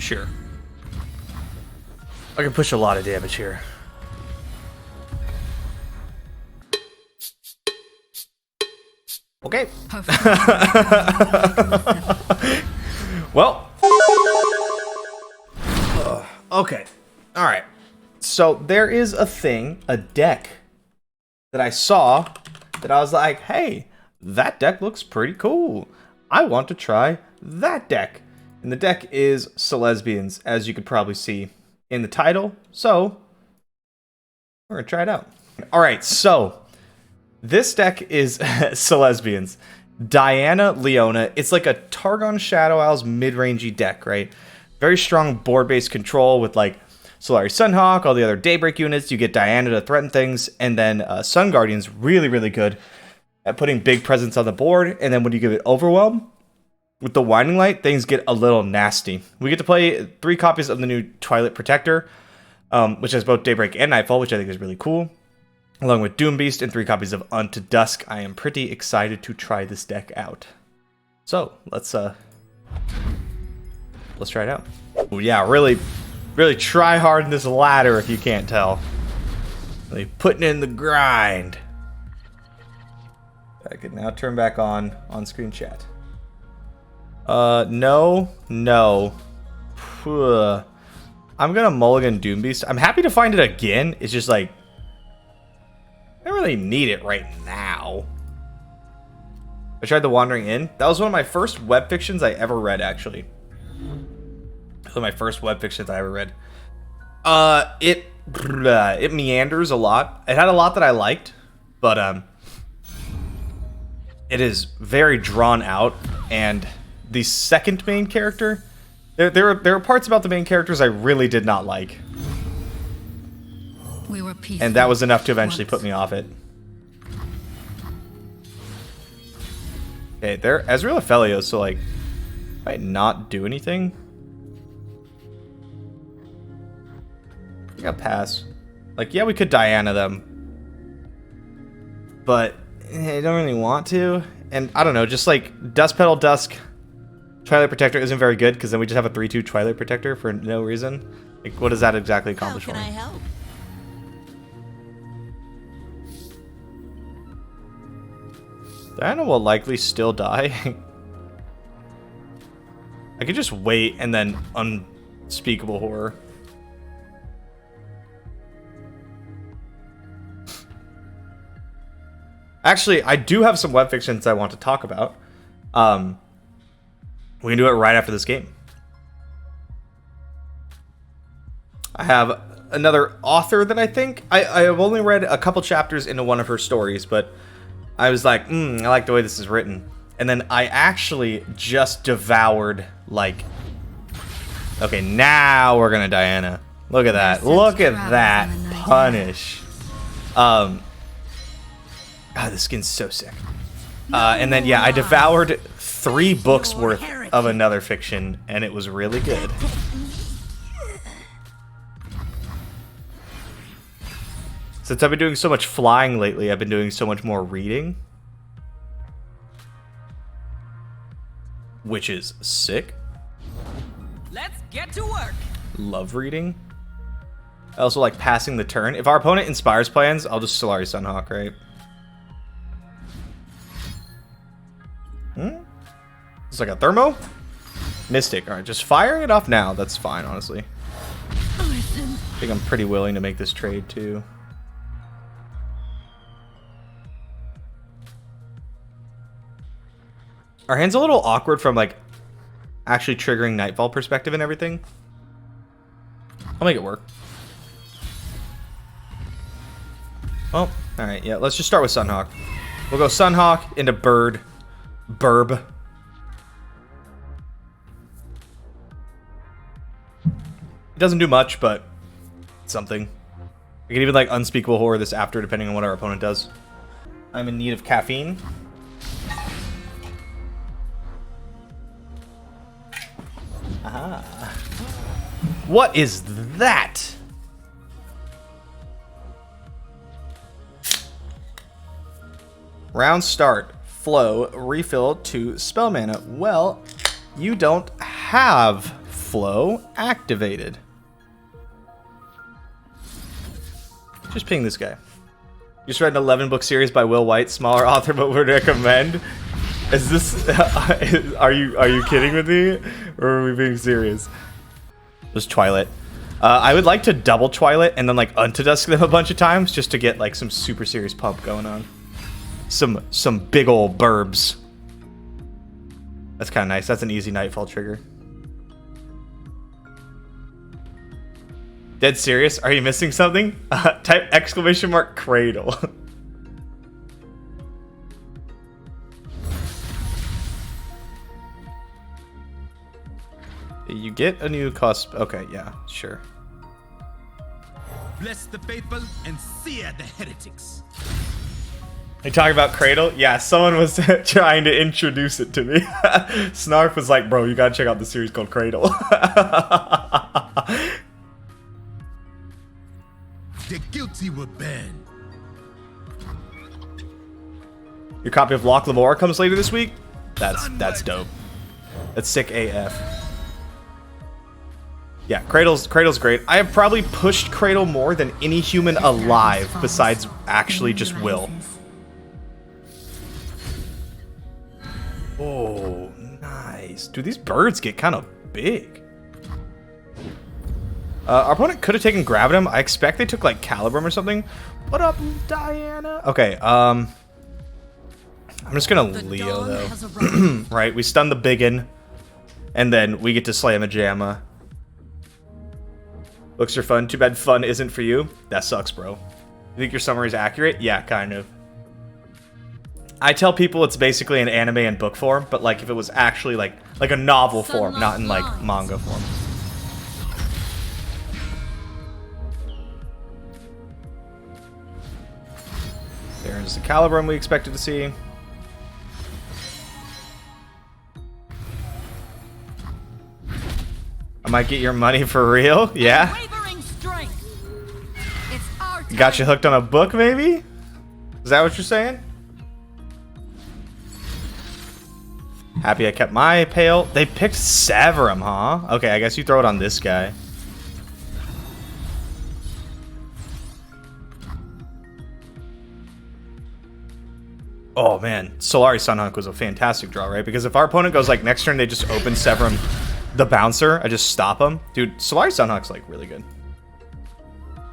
Sure. I can push a lot of damage here. Okay. Well. Okay. All right. So there is a deck that I saw that I was like, hey, that deck looks pretty cool. I want to try that deck. And the deck is CELESBIANS, as you could probably see in the title. So we're going to try it out. All right. So this deck is CELESBIANS. Diana, Leona. It's like a Targon Shadow Isles mid-rangey deck, right? Very strong board-based control with like Solari Sunhawk, all the other Daybreak units. You get Diana to threaten things, and then Sun Guardian's really, really good at putting big presence on the board. And then when you give it Overwhelm with the Winding Light, things get a little nasty. We get to play 3 copies of the new Twilight Protector, which has both Daybreak and Nightfall, which I think is really cool, along with Doom Beast and 3 copies of Unto Dusk. I am pretty excited to try this deck out. So let's try it out. Ooh, yeah, really try hard in this ladder if you can't tell. Really putting in the grind. I could now turn back on screen chat. No. I'm gonna mulligan Doom Beast. I'm happy to find it again. It's just like, I don't really need it right now. I tried the Wandering Inn. That was one of my first web fictions I ever read, actually. One of my first web fictions I ever read. It meanders a lot. It had a lot that I liked, but it is very drawn out, and the second main character, there are parts about the main characters I really did not like. We were peaceful, and that was enough to eventually put me off it. Okay, they're Ezreal Aphelios, so like, I not do anything. I think I'll pass. Like, yeah, we could Diana them, but I don't really want to. And I don't know, just like Dust Petal Dusk Twilight Protector isn't very good, because then we just have a 3/2 Twilight Protector for no reason. Like, what does that exactly accomplish for me? How can I help? Diana will likely still die. I could just wait and then Unspeakable Horror. Actually, I do have some web fictions I want to talk about. We can do it right after this game. I have another author that I think I have only read a couple chapters into one of her stories, but I was like, I like the way this is written. And then I actually just devoured, like, okay, now we're gonna Diana. Look at that. Look at that punish. God, this skin's so sick. And then, yeah, I devoured 3 books worth of another fiction, and it was really good. Since I've been doing so much flying lately, I've been doing so much more reading, which is sick. Let's get to work. Love reading. I also like passing the turn. If our opponent inspires plans, I'll just Solari Sunhawk, right? It's like a thermo? Mystic. Alright, just firing it off now. That's fine, honestly. I think I'm pretty willing to make this trade, too. Our hand's a little awkward from, like, actually triggering Nightfall perspective and everything. I'll make it work. Oh, alright, yeah. Let's just start with Sunhawk. We'll go Sunhawk into Burb. It doesn't do much, but it's something. We can even like Unspeakable Horror this after, depending on what our opponent does. I'm in need of caffeine. Aha. What is that? Round start. Flow. Refill to spell mana. Well, you don't have flow activated. Just ping this guy. Just read an 11-book series by Will White, smaller author, but would recommend. Is this? Are you kidding with me, or are we being serious? It was Twilight. I would like to double Twilight and then like Untodusk them a bunch of times just to get like some super serious pump going on. Some big ol' burbs. That's kind of nice. That's an easy Nightfall trigger. Dead serious? Are you missing something? Type exclamation mark cradle. You get a new cost. Okay, yeah, sure. Bless the faithful and sear the heretics. You talking about Cradle? Yeah, someone was trying to introduce it to me. Snarf was like, bro, you gotta check out the series called Cradle. The guilty were banned. Your copy of Loch Lamore comes later this week? That's dope. That's sick AF. Yeah, Cradle's great. I have probably pushed Cradle more than any human alive besides actually just Will. Oh, nice. Dude, these birds get kind of big. Our opponent could have taken Gravitum. I expect they took like Calibrum or something. What up, Diana? Okay, I'm just gonna Leo though. Right, we stun the biggin, and then we get to slay a Majama. Looks are fun. Too bad fun isn't for you. That sucks, bro. You think your summary is accurate? Yeah, kind of. I tell people it's basically an anime in book form, but like if it was actually like a novel form, not in like manga form. There's the Calibrum we expected to see. I might get your money for real. Yeah. Got you hooked on a book, maybe? Is that what you're saying? Happy I kept my pail. They picked Severum, huh? Okay, I guess you throw it on this guy. Oh man, Solari Sunhawk was a fantastic draw, right? Because if our opponent goes like next turn, they just open Severum the bouncer, I just stop them. Dude, Solari Sunhawk's like really good.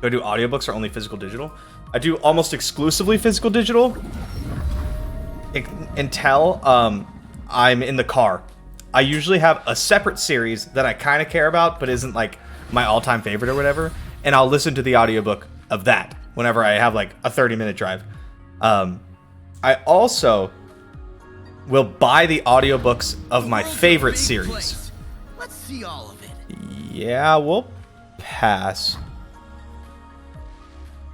Do I do audiobooks or only physical digital? I do almost exclusively physical digital until I'm in the car. I usually have a separate series that I kind of care about, but isn't like my all-time favorite or whatever, and I'll listen to the audiobook of that whenever I have like a 30-minute drive. I also will buy the audiobooks of my favorite series. Let's see all of it. Yeah, we'll pass.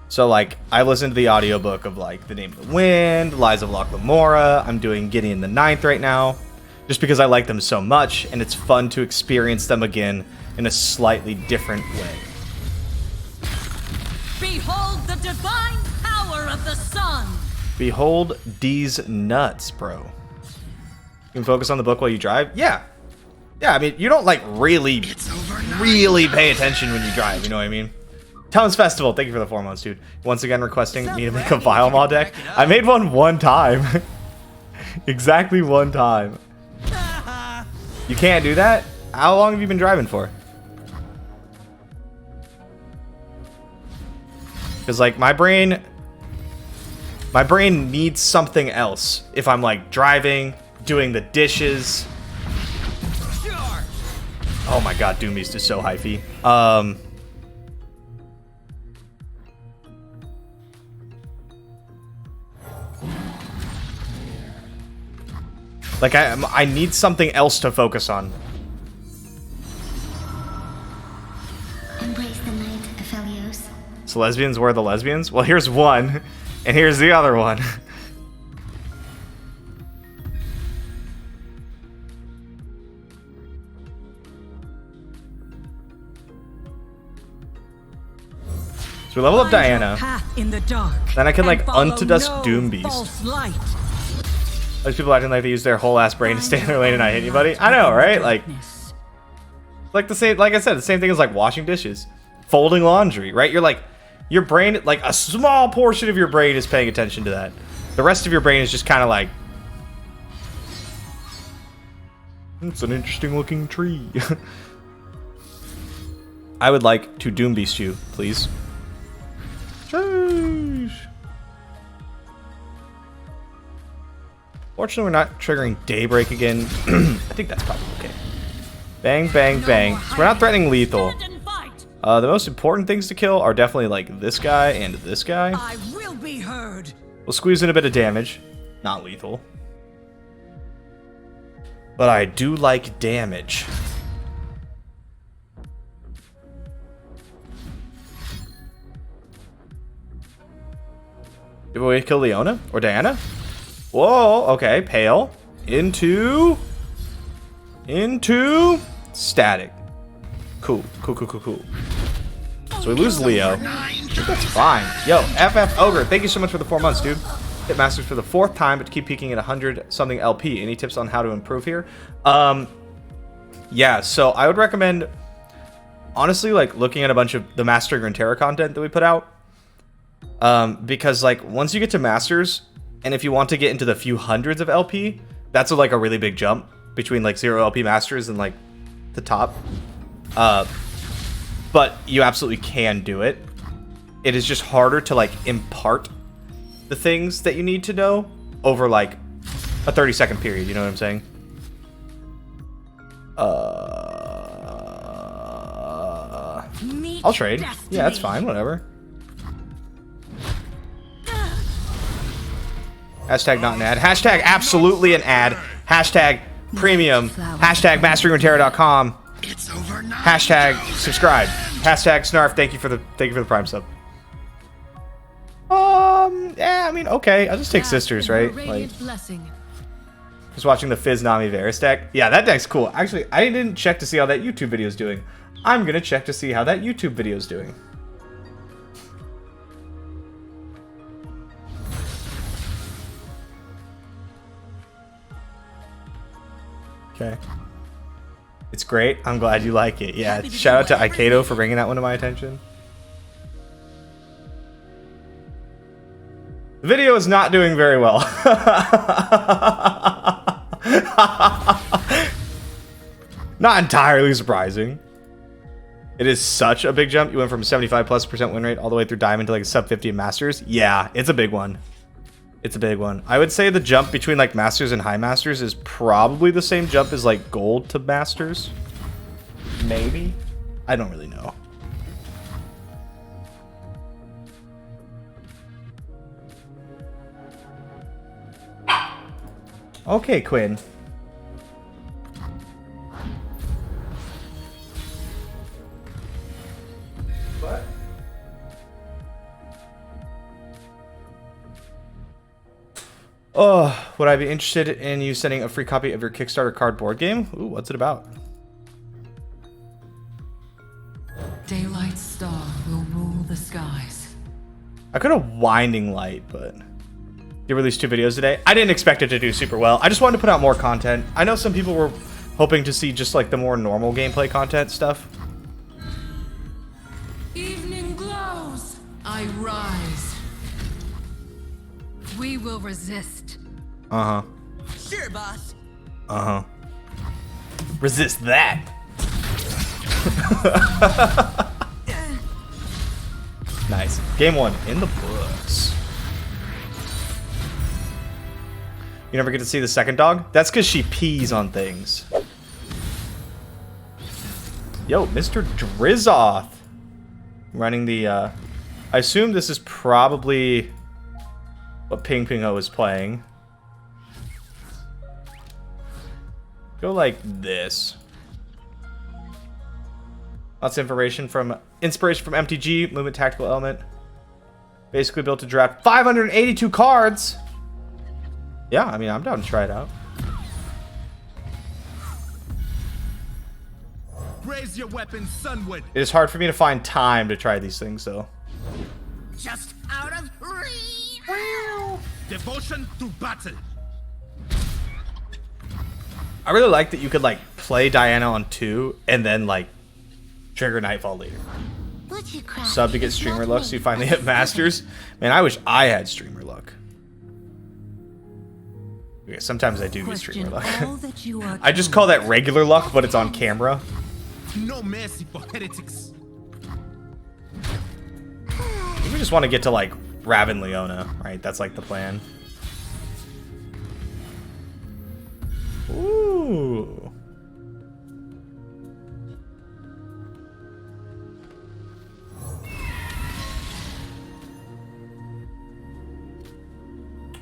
So like, I listened to the audiobook of like The Name of the Wind, Lies of Loch Lamora. I'm doing Gideon the Ninth right now, just because I like them so much, and it's fun to experience them again in a slightly different way. Behold the divine power of the sun. Behold these nuts, bro. You can focus on the book while you drive? Yeah. Yeah, I mean, you don't like really pay attention when you drive, you know what I mean? Towns Festival, thank you for the 4 months, dude. Once again, requesting me to make a Vilemon deck. I made one time. Exactly one time. You can't do that? How long have you been driving for? Because like my brain needs something else if I'm like driving, doing the dishes. Oh my god, Doom Beast is so hyphy. Like I need something else to focus on. Embrace the night, Aphelios. So lesbians were the lesbians? Well, here's one, and here's the other one. So we level up Diana. Then I can like Untodusk Doom Beast. Those people acting like they use their whole ass brain to stay in their lane and not hit anybody. I know, right? Like, Like the same, like I said, the same thing as like washing dishes, folding laundry, right? You're like, your brain, like a small portion of your brain is paying attention to that. The rest of your brain is just kind of like, it's an interesting looking tree. I would like to Doom Beast you, please. Sheesh. Fortunately, we're not triggering Daybreak again. I think that's probably okay. Bang, bang, bang. So we're not threatening lethal. The most important things to kill are definitely like this guy and this guy. I will be heard. We'll squeeze in a bit of damage. Not lethal. But I do like damage. Did we kill Leona or Diana? Whoa, okay, pale. Into static. Cool. So we lose Leo. That's fine. Yo, FF Ogre, thank you so much for the 4 months, dude. Hit Masters for the 4th time, but keep peaking at 100 something LP. Any tips on how to improve here? Yeah, so I would recommend, honestly, like looking at a bunch of the Mastering Runeterra content that we put out. Because like once you get to Masters, and if you want to get into the few hundreds of LP, that's like a really big jump between like 0 LP Masters and like the top. But you absolutely can do it. It is just harder to like impart the things that you need to know over like a 30-second period, you know what I'm saying? I'll trade. Yeah, that's fine, whatever. Hashtag not an ad. Hashtag absolutely an ad. Hashtag premium. Hashtag masteringruneterra.com. Hashtag subscribe. Hashtag snarf. Thank you for the prime sub. Yeah, I mean, okay. I'll just take sisters, right? Like, just watching the Fizz Nami Varus deck. Yeah, that deck's cool. Actually, I didn't check to see how that YouTube video is doing. I'm gonna check to see how that YouTube video is doing. Okay. It's great. I'm glad you like it. Yeah, shout out to Aikedo for bringing that one to my attention. The video is not doing very well. Not entirely surprising. It is such a big jump. You went from 75+% win rate all the way through Diamond to like sub 50 in Masters. Yeah, it's a big one. It's a big one. I would say the jump between like Masters and High Masters is probably the same jump as like Gold to Masters. Maybe. I don't really know. Okay, Quinn. What? Oh, would I be interested in you sending a free copy of your Kickstarter card board game? Ooh, what's it about? Daylight star will rule the skies. I could have Winding Light, but you released 2 videos today. I didn't expect it to do super well. I just wanted to put out more content. I know some people were hoping to see just like the more normal gameplay content stuff. Evening glows. I rise. We will resist. Uh-huh. Sure, boss. Uh-huh. Resist that. Nice. Game 1 in the books. You never get to see the second dog? That's because she pees on things. Yo, Mr. Drizzoth. Running the, I assume this is probably what Ping Ping O is playing. Go like this. Lots of inspiration from MTG, Movement Tactical Element. Basically built to draft 582 cards. Yeah, I mean, I'm down to try it out. Raise your weapon, Sunwood. It is hard for me to find time to try these things, though. Just out of reach. Devotion to battle. I really like that you could, like, play Diana on 2 and then like trigger Nightfall later. Sub to get streamer luck so you finally hit Masters. Man, I wish I had streamer luck. Okay, sometimes I do get streamer luck. I just call that regular luck, but it's on camera. No mercy for heretics. We just want to get to like Raven Leona, right? That's like the plan. Ooh.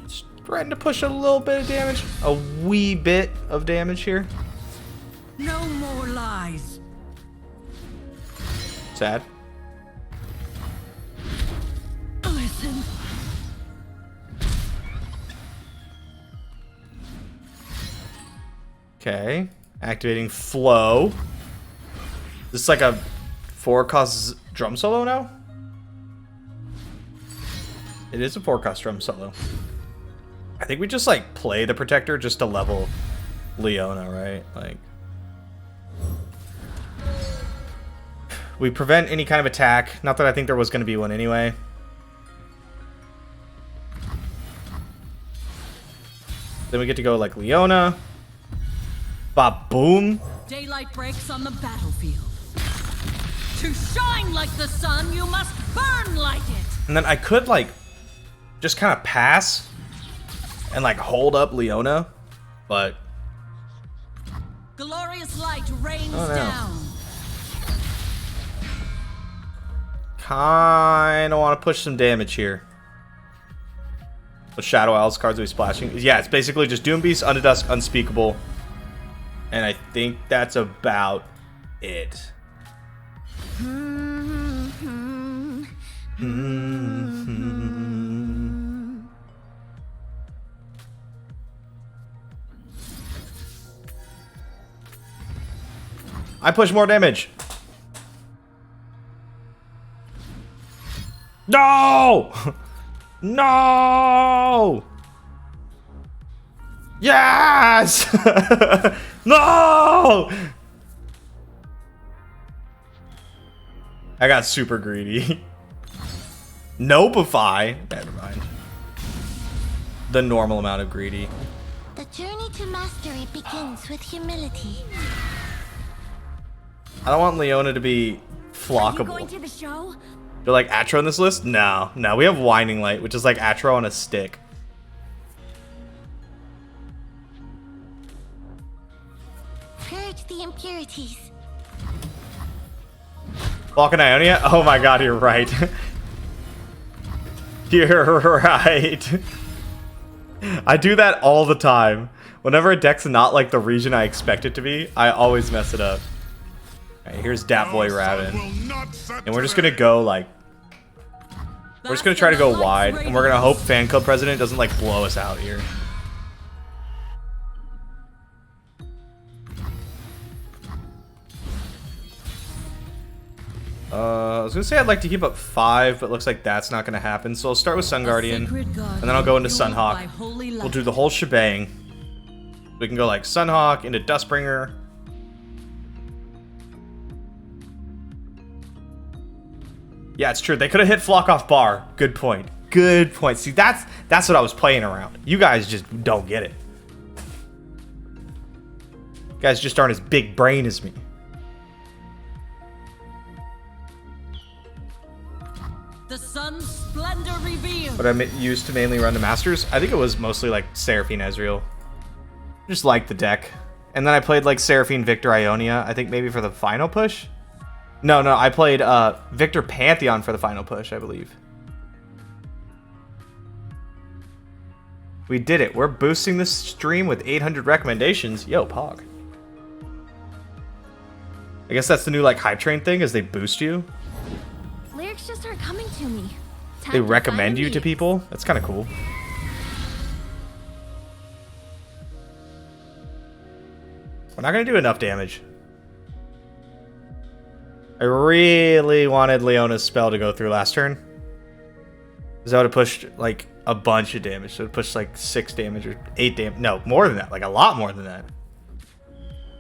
Just trying to push a little bit of damage. A wee bit of damage here. No more lies. Sad. Listen. Okay. Activating flow. This is like a 4-cost drum solo now? It is a 4-cost drum solo. I think we just like play the protector just to level Leona, right? Like we prevent any kind of attack. Not that I think there was going to be one anyway. Then we get to go like Leona. Bop boom. Daylight breaks on the battlefield. To shine like the sun, you must burn like it. And then I could like just kind of pass and like hold up Leona, but glorious light rains down. Kinda want to push some damage here. The Shadow Owls cards will be splashing. Yeah, it's basically just Doom Beast, Undedusk, Unspeakable. And I think that's about it. I push more damage. No! No! Yes! No! I got super greedy. Nopeify. Never mind. The normal amount of greedy. The journey to mastery begins with humility. I don't want Leona to be flockable. Going to the show? Do like Atro on this list? No. No, we have Winding Light, which is like Atro on a stick. Purge the impurities. Falcon Ionia? Oh my god, you're right. You're right. I do that all the time. Whenever a deck's not like the region I expect it to be, I always mess it up. Alright, here's Dat Boy Raven. And we're just gonna go like... We're just gonna try to go wide, and we're gonna hope Fan Club President doesn't like blow us out here. I was gonna say I'd like to keep up 5, but looks like that's not gonna happen. So I'll start with Sun Guardian, and then I'll go into Sunhawk. We'll do the whole shebang. We can go like Sunhawk into Dustbringer. Yeah, it's true. They could have hit Flock off bar. Good point. Good point. See, that's what I was playing around. You guys just don't get it. You guys just aren't as big brain as me. The sun's splendor revealed. What I used to mainly run the Masters, I think it was mostly like Seraphine Ezreal. Just like the deck. And then I played like Seraphine Victor Ionia, I think maybe for the final push. No, I played Victor Pantheon for the final push, I believe. We did it. We're boosting this stream with 800 recommendations. Yo, Pog. I guess that's the new like hype train thing, is they boost you. Lyrics just aren't coming to me. They recommend you to people. That's kind of cool. We're not going to do enough damage. I really wanted Leona's spell to go through last turn. Because that would have pushed like a bunch of damage. So it would push like 6 damage or 8 damage. No, more than that. Like a lot more than that.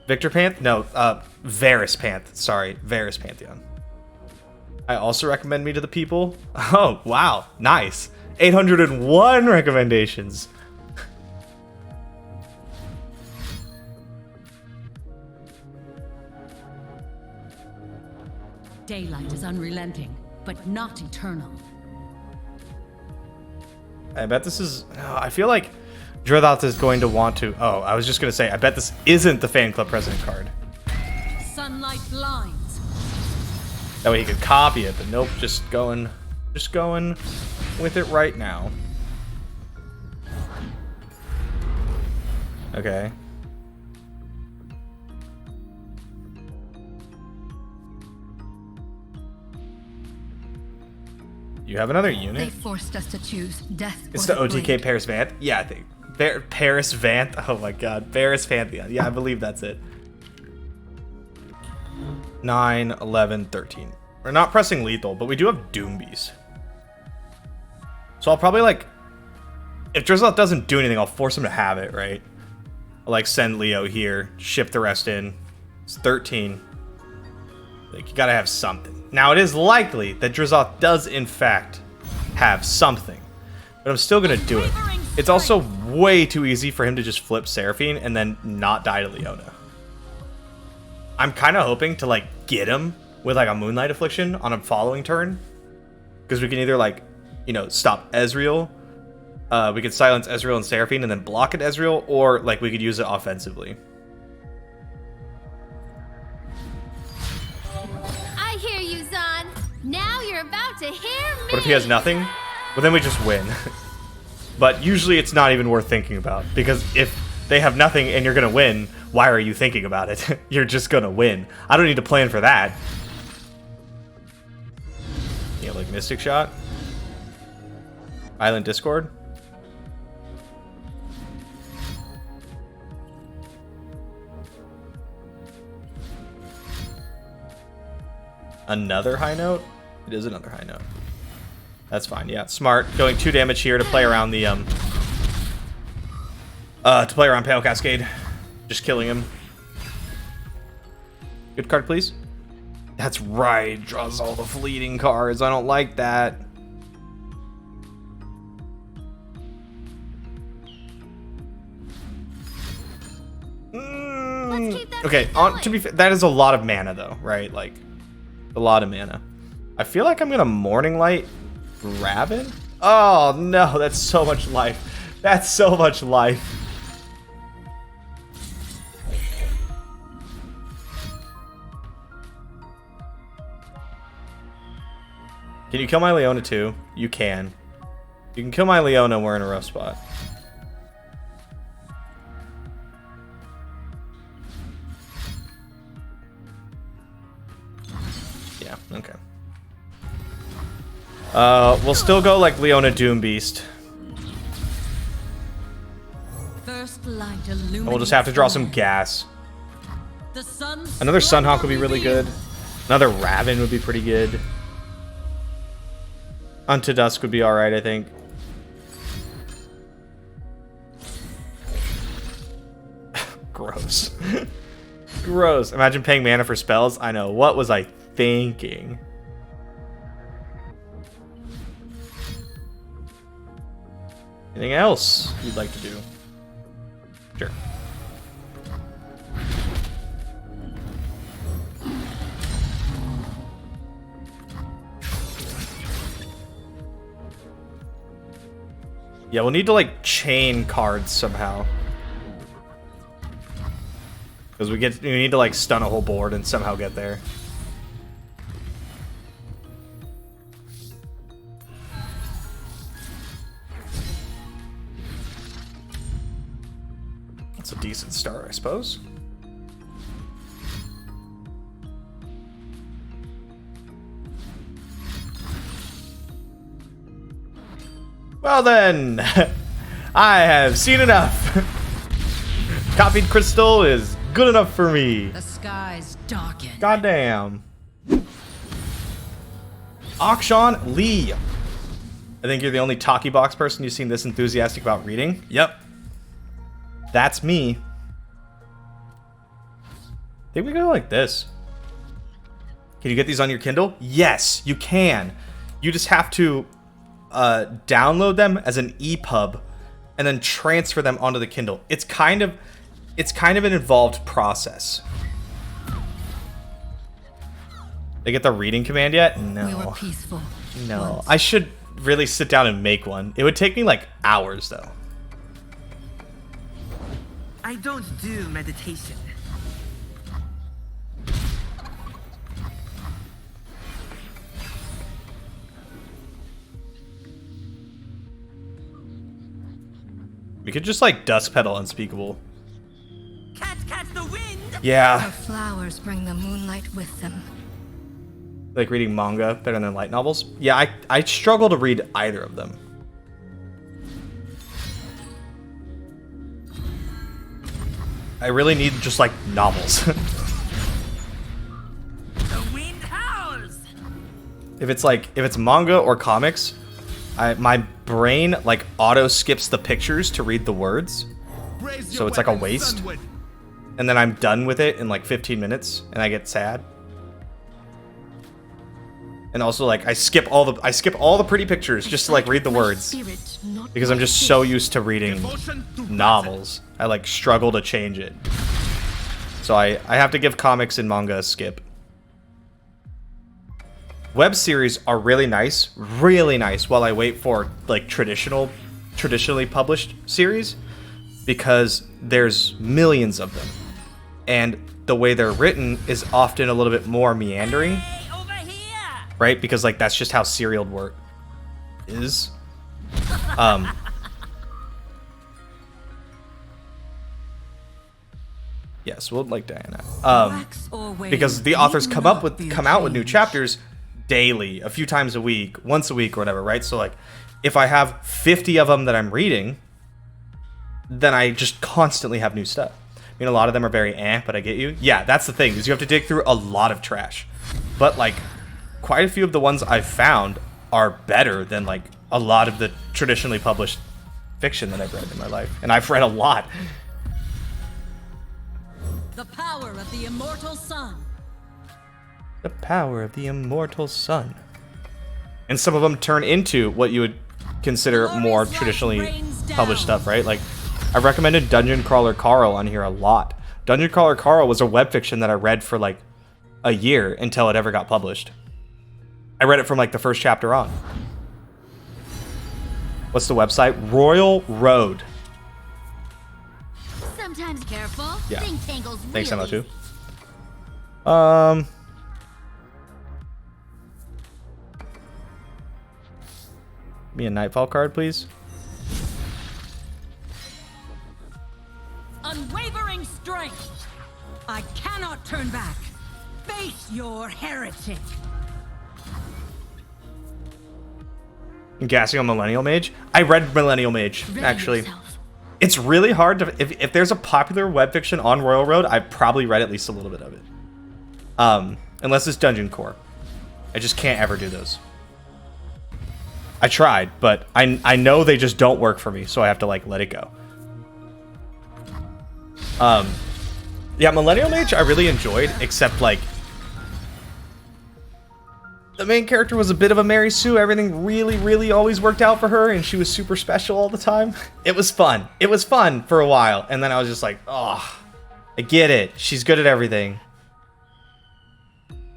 Victor Panth? No, Varus Panth. Sorry, Varus Pantheon. I also recommend me to the people. Oh, wow. Nice. 801 recommendations. Daylight is unrelenting, but not eternal. I bet this is... I feel like Drithoth is going to want to... Oh, I was just going to say, I bet this isn't the fan club president card. Sunlight blinds. That way he could copy it, but nope, just going with it right now. Okay. You have another unit? They forced us to choose death. It's the OTK Paris Vant? Yeah, I think. Paris Vant? Oh my god. Paris Pantheon. Yeah, I believe that's it. 9, 11, 13. We're not pressing lethal, but we do have Doom Beast. So I'll probably, like... If Drithoth doesn't do anything, I'll force him to have it, right? I'll, like, send Leo here, ship the rest in. It's 13. Like, you gotta have something. Now, it is likely that Drithoth does, in fact, have something. But I'm still gonna do it. It's also way too easy for him to just flip Seraphine and then not die to Leona. I'm kind of hoping to, like, get him with, like, a Moonlight Affliction on a following turn. Because we can either, like, you know, stop Ezreal. We could silence Ezreal and Seraphine and then block at Ezreal. Or, like, we could use it offensively. I hear you, Zahn. Now you're about to hear me. What if he has nothing? Well, then we just win. But usually it's not even worth thinking about. Because if they have nothing and you're going to win... Why are you thinking about it? You're just gonna win. I don't need to plan for that. Yeah, like Mystic Shot. Island Discord. Another high note? It is another high note. That's fine, yeah. Smart. Going 2 damage here to play around the Pale Cascade. Just killing him. Good card, please. That's right. Draws all the fleeting cards. I don't like that. Okay, to be fair, that is a lot of mana, though, right? Like, a lot of mana. I feel like I'm gonna Morning Light Raven? Oh, no. That's so much life. That's so much life. Can you kill my Leona too? You can. You can kill my Leona and we're in a rough spot. Yeah, okay. We'll still go like Leona Doom Beast. First light And we'll just have to draw some gas. Another Sunhawk would be really good. Another Raven would be pretty good. Unto Dusk would be alright, I think. Gross. Gross. Imagine paying mana for spells. I know. What was I thinking? Anything else you'd like to do? Sure. Yeah, we'll need to, like, chain cards somehow. Because we need to, like, stun a whole board and somehow get there. That's a decent start, I suppose. Well then, I have seen enough. Copied crystal is good enough for me. The skies darken. Goddamn. Akshan Lee. I think you're the only Talkie Box person you've seen this enthusiastic about reading. Yep. That's me. I think we go like this. Can you get these on your Kindle? Yes, you can. You just have to download them as an EPUB and then transfer them onto the Kindle. It's kind of an involved process. They get the reading command yet? No. We were peaceful. No. Once. I should really sit down and make one. It would take me like hours though. I don't do meditation. We could just like dust pedal Unspeakable. Catch the wind! Yeah. The flowers bring the moonlight with them. Like reading manga better than light novels? Yeah, I struggle to read either of them. I really need just like novels. The wind howls! If it's manga or comics, my brain like auto skips the pictures to read the words. Raise So your it's like a weapon, waste. Sunwood. And then I'm done with it in like 15 minutes and I get sad. And also like I skip all the pretty pictures just to like read the words because I'm just so used to reading Devotion to novels. I like struggle to change it. So I have to give comics and manga a skip. Web series are really nice while I wait for like traditionally published series because there's millions of them. And the way they're written is often a little bit more meandering, Hey, over here! right? Because like that's just how serial work is. Yes, we'll like Diana. Wax or wane, Because the need authors come not be out with new changed. chapters daily, a few times a week, once a week or whatever, right? So like if I have 50 of them that I'm reading, then I just constantly have new stuff. I mean, a lot of them are very but I get you. Yeah, that's the thing, is you have to dig through a lot of trash. But like quite a few of the ones I've found are better than like a lot of the traditionally published fiction that I've read in my life. And I've read a lot. The power of the immortal sun. The power of the immortal sun. And some of them turn into what you would consider more Glorious light traditionally rains down. published stuff, right? Like, I've recommended Dungeon Crawler Carl on here a lot. Dungeon Crawler Carl was a web fiction that I read for like a year until it ever got published. I read it from like the first chapter on. What's the website? Royal Road. Sometimes careful. Yeah. Thing tangles Thanks, really Emma, too. Me a Nightfall card, please. Unwavering strength. I cannot turn back. Face your heretic. I'm gassing on Millennial Mage. I read Millennial Mage, Ready actually. yourself. It's really hard to... If there's a popular web fiction on Royal Road, I've probably read at least a little bit of it. Unless it's Dungeon Core. I just can't ever do those. I tried, but I know they just don't work for me, so I have to, like, let it go. Yeah, Millennial Mage I really enjoyed, except, like... The main character was a bit of a Mary Sue. Everything really always worked out for her, and she was super special all the time. It was fun. It was fun for a while, and then I was just like, oh, I get it. She's good at everything.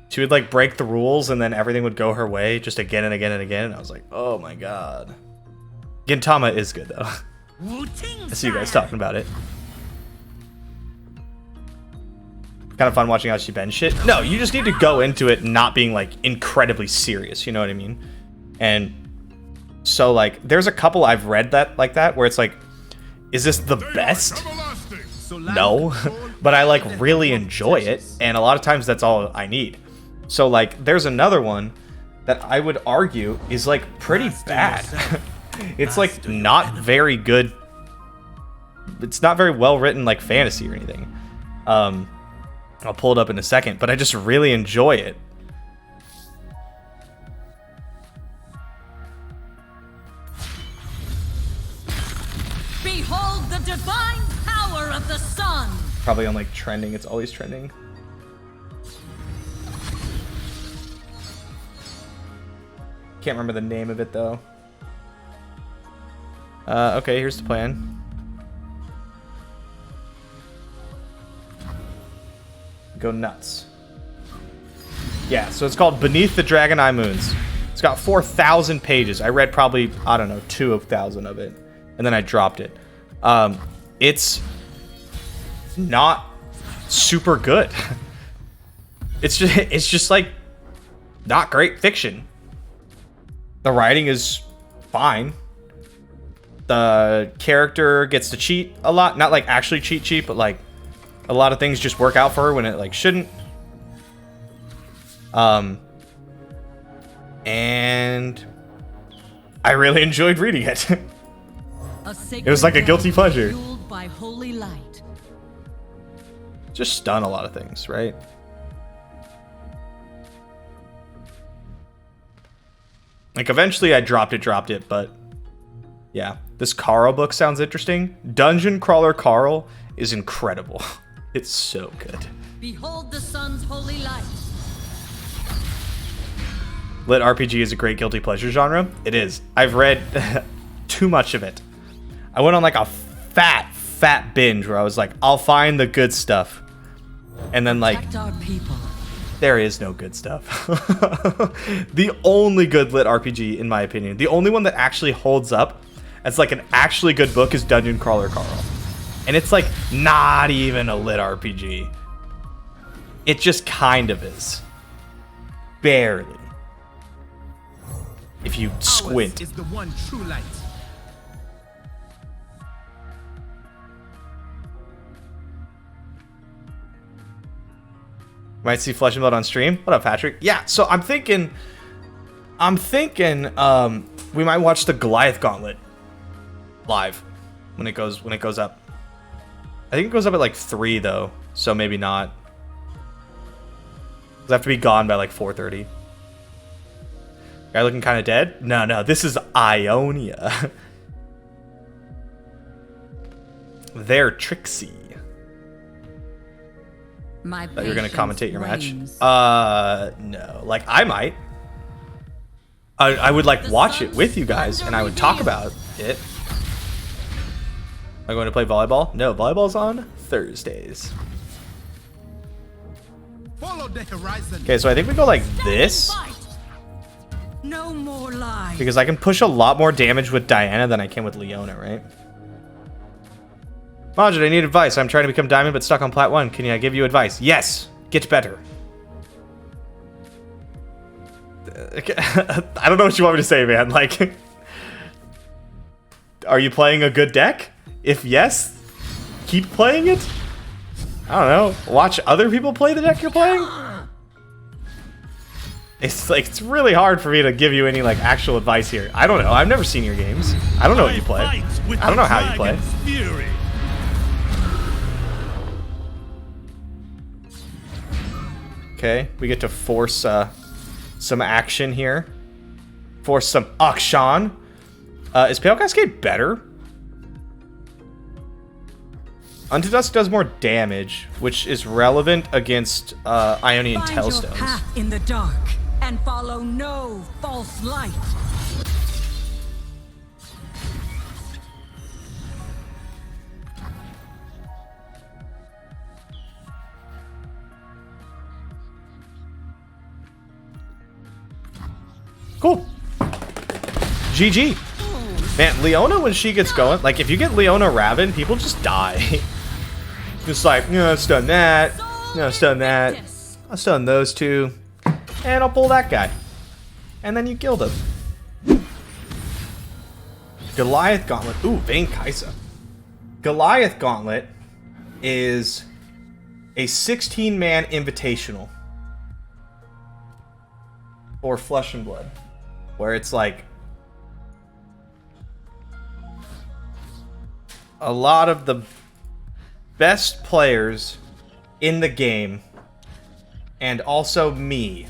She would, like, break the rules, and then everything would go her way just again and again and again, and I was like, oh my god. Gintama is good, though. I see you guys talking about it. Kind of fun watching how she bends shit. No, you just need to go into it not being like incredibly serious, you know what I mean? And so like there's a couple I've read that like that where it's like, is this the best? No, but I like really enjoy it, and a lot of times that's all I need. So like there's another one that I would argue is like pretty bad. It's like not very good. It's not very well written like fantasy or anything. I'll pull it up in a second, but I just really enjoy it. Behold the divine power of the sun. Probably on like trending. It's always trending. Can't remember the name of it though. Okay, here's the plan. Go nuts. Yeah, so it's called Beneath the Dragon Eye Moons. It's got 4,000 pages. I read probably, I don't know, 2,000 of it. And then I dropped it. It's not super good. It's just like not great fiction. The writing is fine. The character gets to cheat a lot. Not like actually cheat, but like a lot of things just work out for her when it like shouldn't. And I really enjoyed reading it. It was like a guilty pleasure. Fueled by holy light. Just stun a lot of things, right? Like eventually I dropped it, but yeah. This Carl book sounds interesting. Dungeon Crawler Carl is incredible. It's so good. Behold the sun's holy light. Lit RPG is a great guilty pleasure genre. It is. I've read too much of it. I went on like a fat binge where I was like, I'll find the good stuff. And then like, Protect our people. there is no good stuff. The only good lit RPG, in my opinion, the only one that actually holds up as like an actually good book is Dungeon Crawler Carl. And it's like not even a lit RPG. It just kind of is. Barely. If you squint. Ours is the one true light. Might see Flesh and Blood on stream. What up, Patrick? Yeah, so I'm thinking we might watch the Goliath Gauntlet live when it goes up. I think it goes up at like 3 though, so maybe not. I have to be gone by like 4:30. Guy looking kind of dead? No, this is Ionia. They're Trixie. My Thought you were gonna patience commentate your match. wanes. No. Like I might. I would like watch it with you guys, and I would talk about it. Am I going to play volleyball? No, volleyball's on Thursdays. Follow the horizon. Okay, so I think we go like this Fight. No more lies. because I can push a lot more damage with Diana than I can with Leona, right? Majid, I need advice. I'm trying to become diamond but stuck on plat 1. Can I give you advice? Yes. Get better. I don't know what you want me to say, man. Like, are you playing a good deck? If yes, keep playing it. I don't know. Watch other people play the deck you're playing. It's like it's really hard for me to give you any like actual advice here. I don't know. I've never seen your games. I don't know what you play. I don't know how you play. Fury. Okay, we get to force some action here. Force some action. Is Pale Cascade better? Unto Dusk does more damage, which is relevant against Ionian Find your Tailstones. path in the dark and follow no false light. Cool. GG. Man, Leona, when she gets going, like, if you get Leona Raven, people just die. Just like, no, stun that. No, stun that. I'll stun those two. And I'll pull that guy. And then you killed him. Goliath Gauntlet. Ooh, Vayne Kaisa. Goliath Gauntlet is a 16-man invitational for Flesh and Blood, where it's like a lot of the best players in the game, and also me.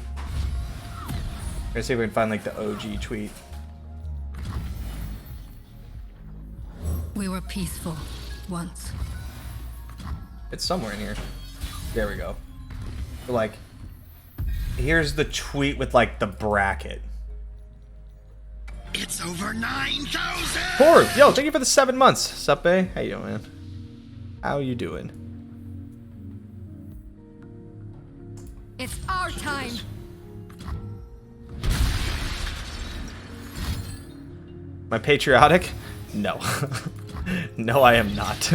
Let's see if we can find like the OG tweet. We were peaceful once. It's somewhere in here. There we go. Like, here's the tweet with like the bracket. It's over 9,000! Poor, yo, thank you for the 7 months. Sup, Bae? How you doing, man? How you doing? It's our time. Am I patriotic? No. No, I am not.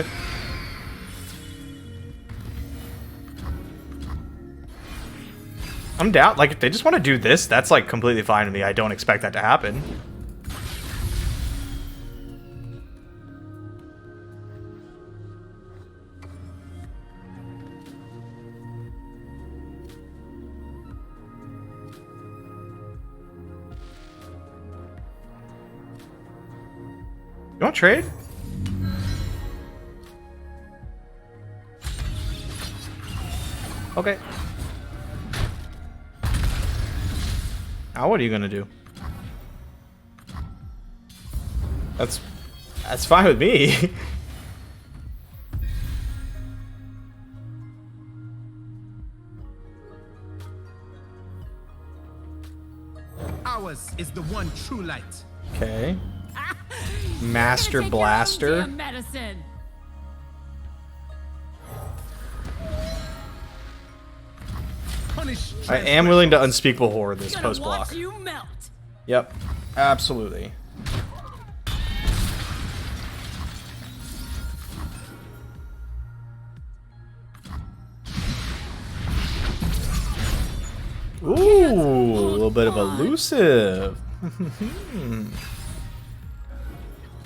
I'm down. Like, if they just want to do this, that's, like, completely fine with me. I don't expect that to happen. You want to trade? Okay. Now what are you gonna do? That's fine with me. Ours is the one true light. Okay. Master Take Blaster. your own damn medicine. Punish I am willing to unspeakable horror this Gonna post block. watch you melt. Yep. Absolutely. Ooh, a little bit of elusive.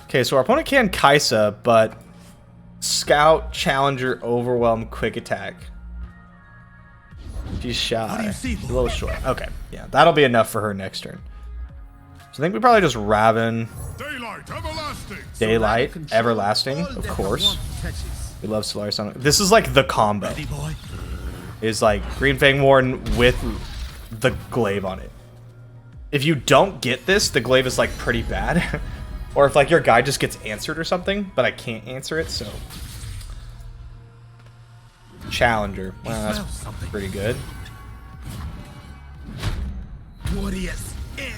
Okay, so our opponent can Kaisa, but Scout, Challenger, Overwhelm, Quick Attack. She's shy. A little short. Okay, yeah, that'll be enough for her next turn. So I think we probably just Raven. Daylight everlasting. Daylight, Everlasting, of course. We love Solaris on it. This is like the combo. Is like Green Fang Warden with the glaive on it. If you don't get this, the glaive is like pretty bad. Or if like your guy just gets answered or something, but I can't answer it, so. Challenger. Wow, that's pretty good. Warriors in.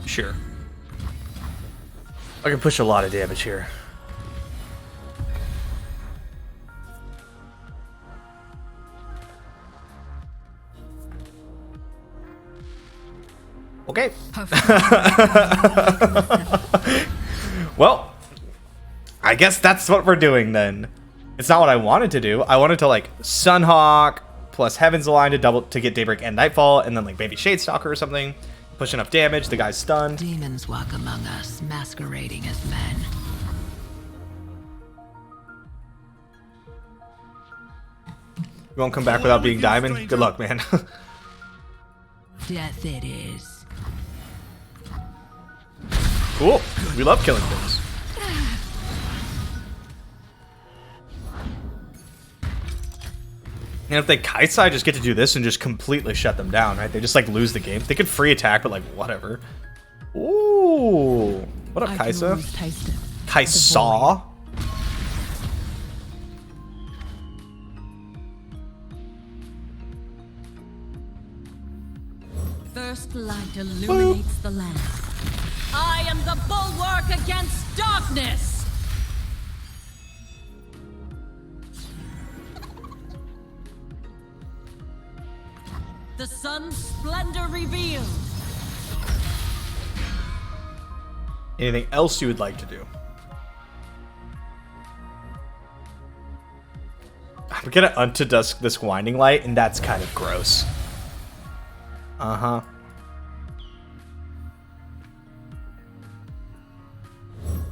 Sure. I can push a lot of damage here. Okay. Well, I guess that's what we're doing then. It's not what I wanted to do. I wanted to like Sunhawk plus Heaven's Align to double to get Daybreak and Nightfall, and then like maybe Shadestalker or something. Push enough damage, the guy's stunned. Demons walk among us, masquerading as men. You won't come back without being Diamond? Good luck, man. Death it is. Cool. We love killing things. And if they Kaisa, I just get to do this and just completely shut them down, right? They just like lose the game. They could free attack, but like whatever. Ooh. What up, Kaisa? Kaisa? First light illuminates the land. I am the bulwark against darkness. The sun's splendor revealed. Anything else you would like to do? I'm gonna unto dusk this winding light, and that's kind of gross. Uh-huh.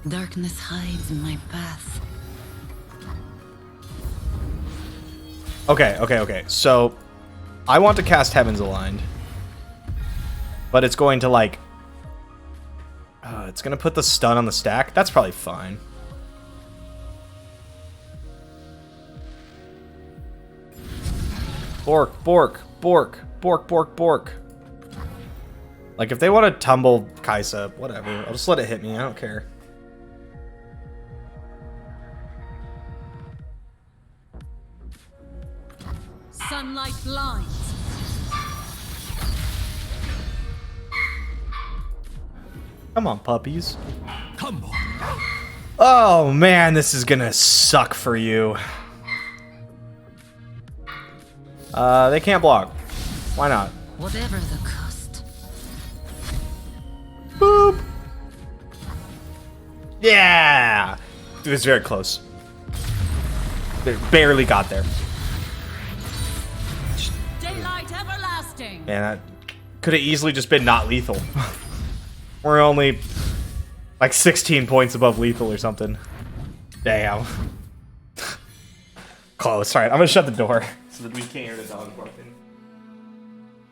Darkness hides in my path. Okay. So, I want to cast Heaven's Aligned. But it's going to, like... it's going to put the stun on the stack. That's probably fine. Bork. Like, if they want to tumble Kaisa, whatever. I'll just let it hit me. I don't care. sunlight blinds. Come on, puppies. Come on. Oh man, this is gonna suck for you. They can't block. Why not? Whatever the cost. Boop. Yeah. It was very close. They barely got there. Daylight everlasting. Man, that could have easily just been not lethal. We're only like 16 points above lethal or something. Damn. Close. Alright, I'm gonna shut the door so that we can't hear the dog barking.